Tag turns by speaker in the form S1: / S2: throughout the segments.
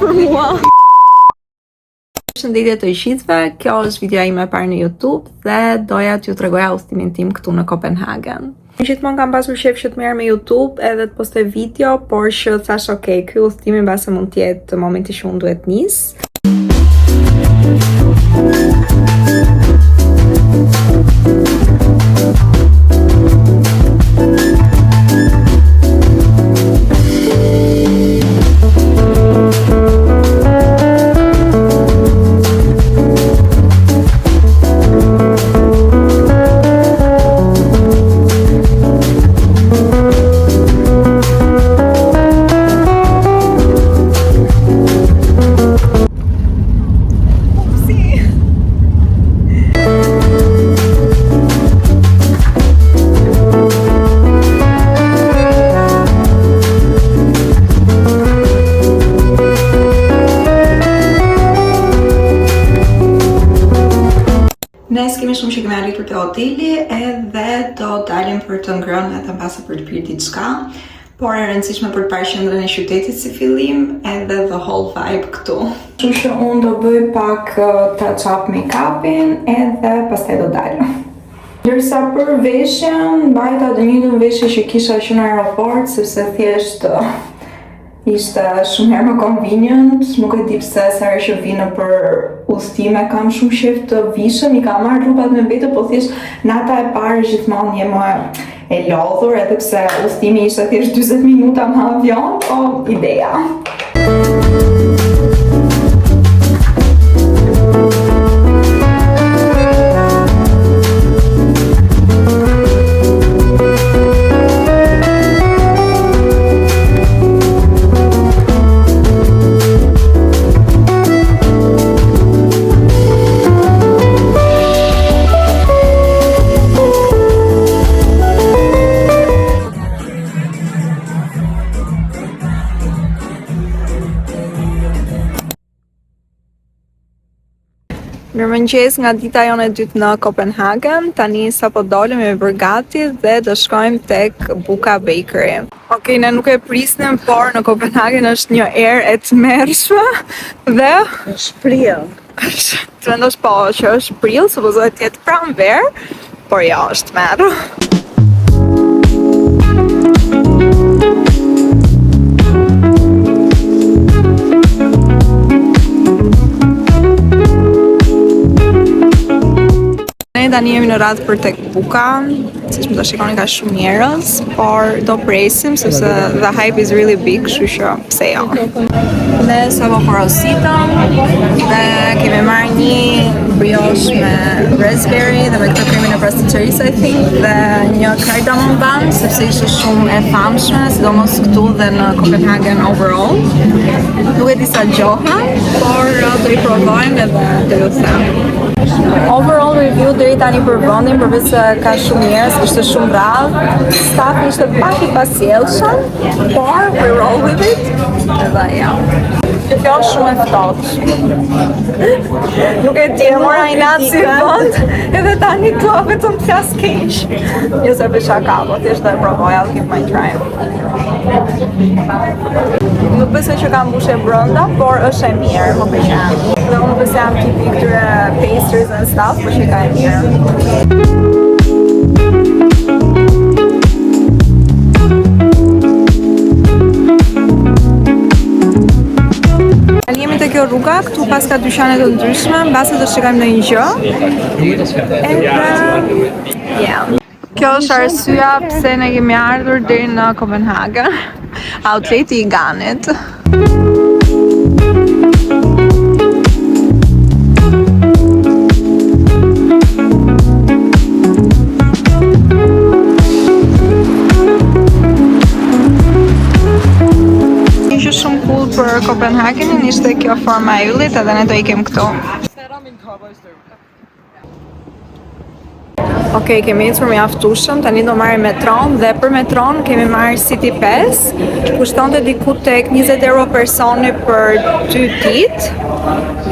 S1: për mua. Shëndetje të gjithëve, kjo është videoja ime e parë në YouTube dhe doja t'ju tregoja udhëtimin tim këtu në Kopenhagen. Gjithmonë kam pasur shef që të merr me YouTube edhe të postoj video, por që thash okay, ky udhëtim mbase mund të jetë momenti që unë duhet nis. Ne s'kemi shumë që kemi arritur te hoteli edhe do dalim për të ngrënë edhe mbase për të pirë diçka, por e rëndësishme për të parë qendrën e qytetit si fillim edhe the whole vibe këtu. Kështu që unë do bëj pak touch-up make-upin edhe pastaj do dalim. Ndërsa për veshjen, mbajta të njëjtën veshje që kisha që në aeroport, sepse thjesht ishte shumë herë më convenient, nuk e di pse sa herë që vina për udhëtime kam shumë shef të vishëm, i kam marrë rrupat me mbetë, po thjesht nata e parë gjithmonë një më e lodhur, edhe pse udhëtimi ishte thjesht 40 minuta me avion, po ideja. Mirëmëngjes nga dita jone e dytë në Kopenhagen. Tani sapo dolëm e bërë gati dhe do shkojmë tek Buka Bakery. Okej, ne nuk e prisnim, por në Kopenhagen është një erë e tmerrshme dhe
S2: është prill.
S1: Të vendosh po që është prill, supozohet të jetë pranverë, por jo, është tmerr. Tani jemi në radhë për tek Buka, siç më do shikoni ka shumë njerëz, por do presim sepse the hype is really big, kështu që pse jo. Ne sapo porositëm dhe kemi marrë një brioche me raspberry dhe me këtë kremin e pasticerisë I think dhe një cardamom bun sepse ishte shumë e famshme, sidomos këtu dhe në Copenhagen overall. Nuk e di sa gjoha, por do I provojmë edhe do ju them. Overall review deri tani për vendin, përveç se ka shumë njerëz, ishte shumë rradh, stafi ishte pak I pasjellshëm, por we roll with it. Edhe ja. Kjo është shumë e ftohtë. Nuk e di, mora inat si vend, edhe tani këtu vetëm flas keq. Jo se për shaka, po thjesht do e provoj, I'll keep my try. Nuk besoj që ka mbushje brenda, por është e mirë, më pëlqen. Dhe unë besoj jam tipi këtyre pastries and stuff, por që ka e mirë. Kjo rruga, këtu pas ka dyqane të ndryshme, mbase do shikojmë në një gjë. Yeah. Kjo është arsyeja pse ne kemi ardhur deri në Kopenhagen, outleti I Ganit. Për Kopenhagenin ishte kjo forma e yllit edhe ne do ikim këtu. Okej, kemi ecur mjaftueshëm, tani do marrim metron dhe për metron kemi marrë City Pass, kushtonte diku tek 20 euro personi për 2 ditë.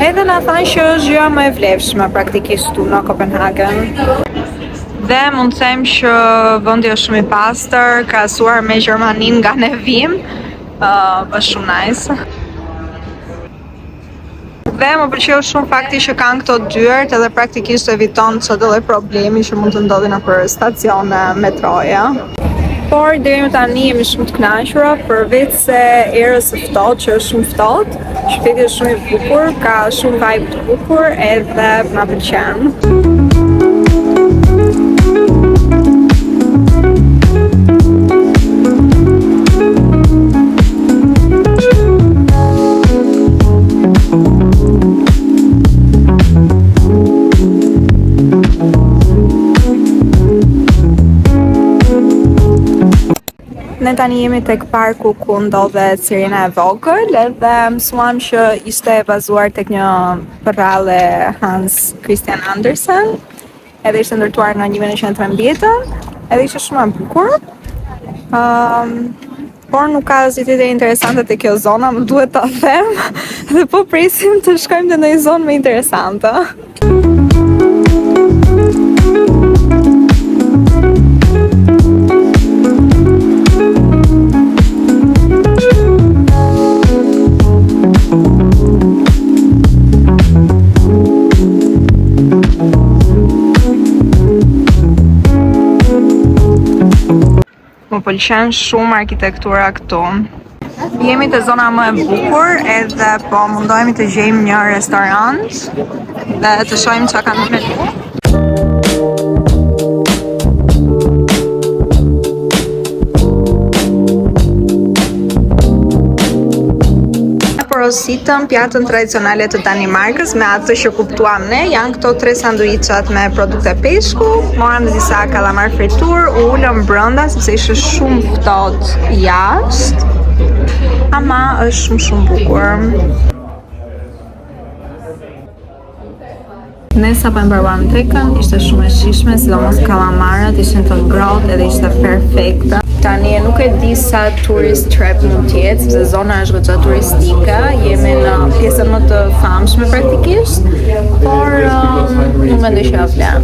S1: Edhe na thanë që është gjëja më e vlefshme praktikisht këtu në Kopenhagen. Dhe mund të them që vendi është shumë I pastër, krahasuar me Gjermaninë nga ne vim. Është shumë nice. Dhe më pëlqeu shumë fakti që kanë këto dyert edhe praktikisht eviton çdo lloj problemi që mund të ndodhi nëpër stacione metroje. Por deri më tani jemi shumë të kënaqura, përveç se erës së ftohtë që është shumë ftohtë, qyteti është shumë i bukur, ka shumë vibe të bukur edhe na pëlqen. Ne tani jemi tek parku ku ndodhet Sirena e vogël edhe mësuam që ishte bazuar tek një përrallë Hans Christian Andersen, edhe ishte ndërtuar në 1913 edhe ishte shumë e bukur. Por nuk ka asgjë tjetër interesante te kjo zona, më duhet ta them, dhe po presim të shkojmë te ndonjë zonë më interesante. Më pëlqen shumë arkitektura këtu. Jemi te zona më e bukur edhe po mundohemi të gjejmë një restorant dhe të shohim çka kanë në menu. Porositëm pjatën tradicionale të Danimarkës me atë që kuptuam ne, janë këto 3 sanduiçat me produkte peshku, morëm disa kalamar fritur, u ulëm brenda sepse ishte shumë ftohtë jashtë, ama është shumë bukur. Ne sa po mbaruam tekën, ishte shumë e shijshme, sidomos kalamarët ishin të ngrohtë edhe ishte perfekte. Tani nuk e di sa tourist trap mund të jetë, sepse zona është goxha turistike, jemi në pjesën më të famshme praktikisht, por nuk mendoj që vlen.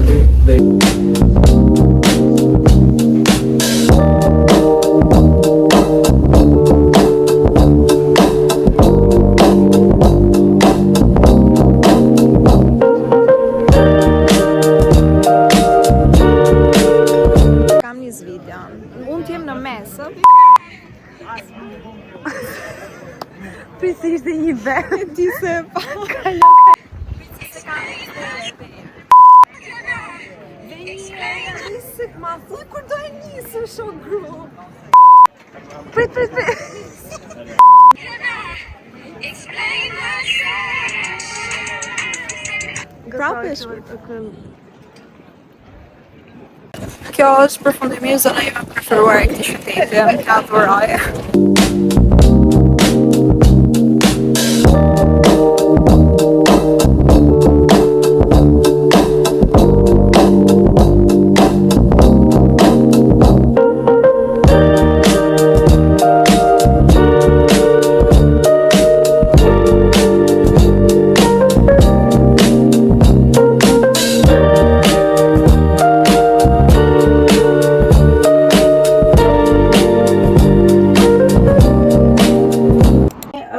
S2: Prisi ishte një vend.
S1: Ti se pa ma thuj kur do e nisë show group.
S2: Prit.
S1: Grapesh. Kjo është përfundimisht zona ime e preferuar e këtij qyteti, ta adhuroj.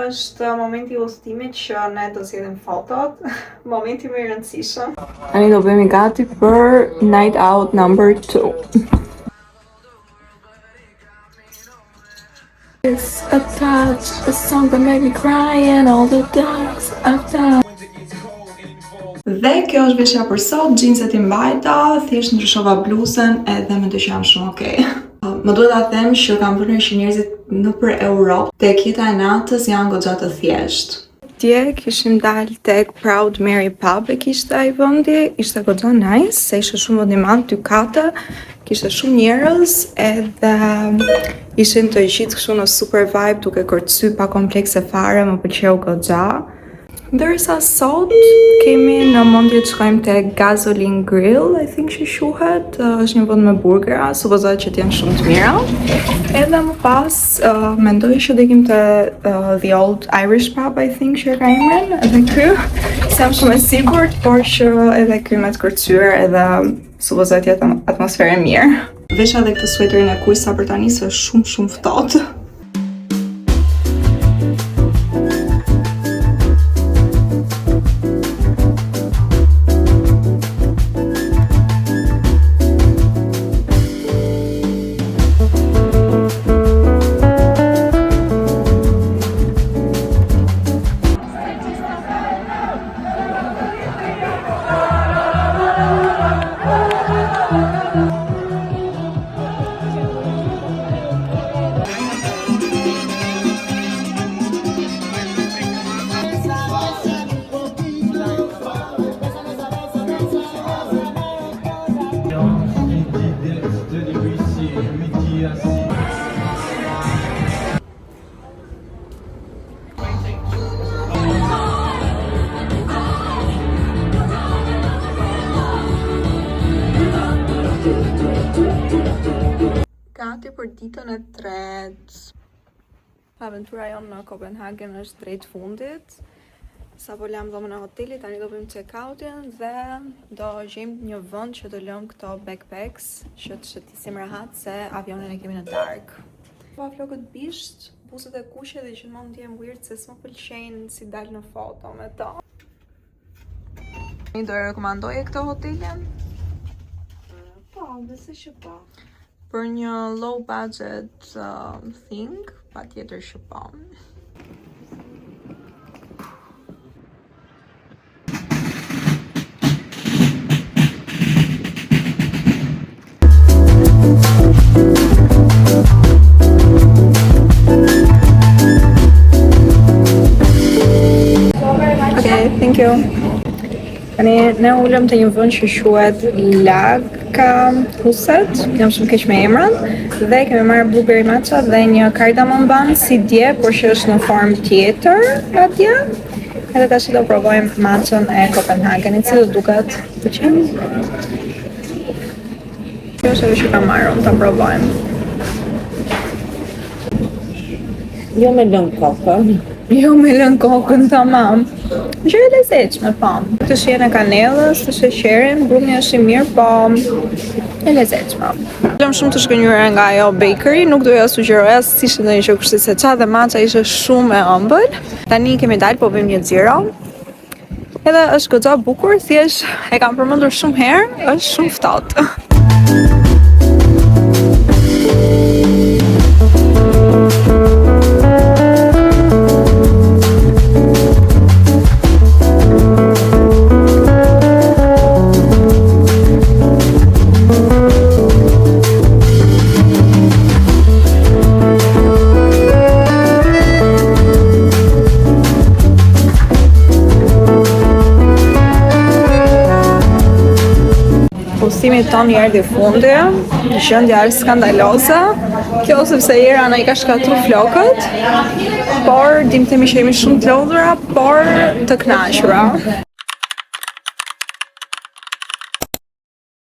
S1: Është momenti i udhëtimit që ne do zgjedhim fotot, momenti më i rëndësishëm. Tani do bëhemi gati për night out number 2. It's a touch, a song that made me cry and all the dogs I've done. Dhe kjo është veshja për sot, jeanset i mbajta, thjesht ndryshova bluzën edhe mendoj që jam shumë okay. Më duhet ta them që kam vënë që njerëzit nëpër Europë tek jeta e natës janë goxha të thjeshtë. Dje kishim dalë tek Proud Mary Pub e kishte ai vendi, ishte goxha nice, se ishte shumë vend i madh, 2 kate, kishte shumë njerëz edhe ishin të gjithë kështu në super vibe, duke kërcy pa komplekse fare, më pëlqeu goxha. Ndërsa sot kemi në mendje të shkojmë te Gasoline Grill, I think që quhet, është një vend me burgera, supozohet që të jenë shumë të mira. Edhe më pas mendoj që do ikim te The Old Irish Pub, I think që ka emrin, edhe ky, s'jam shumë e sigurt, por që edhe ky me të kërcyer edhe supozohet jetë atmosferë e mirë. Vesha edhe këtë sweaterin e kuj sa për tani se është shumë ftohtë. për ditën e tretë. Aventura jonë në Kopenhagen është drejt fundit. Sa po lam dhomën e hotelit, tani do bëjmë check-outin dhe do gjejmë një vend që do lëm këto backpacks që të shëtisim rahat se avionin e kemi në darkë. Pa flokët bisht, buzët e kuqe dhe gjithmonë ndjem weird se s'më pëlqejnë si dal në foto me to. Do e rekomandoje këto hotelin?
S2: Po, besoj që po.
S1: Për një low budget thing, patjetër që po. Okay, thank you. Tani, ne ullëm të një vend që quhet Laka Huset, jam shumë keq me emrin, dhe kemi marrë blueberry matcha dhe një cardamom bun si dje, por që është në formë tjetër atje. Edhe tash do provojmë matchën e Kopenhagenit, si do duket? Pëlqen? Kjo është ajo që kam marrë, ta provojmë.
S2: Jo me lëng kokën.
S1: Jo me lënë kokën tamam. Është e lezetshme, po. Të shihen e kanellës, të sheqerin, brumi është i mirë, po e lezetshme. Jam shumë të shkënjur nga ajo bakery, nuk doja sugjeroja se ishte ndonjë gjë kështu se çfarë dhe matcha ishte shumë e ëmbël. Tani kemi dalë, po bëjmë një xhiro. Edhe është goxha bukur, thjesht e kam përmendur shumë herë, është shumë ftohtë. Postimi ton i erdhi fundi, gjendja është skandaloze. Kjo sepse Jera na I ka shkatruar flokët, por dimtemi që jemi shumë të lodhura, por të kënaqura.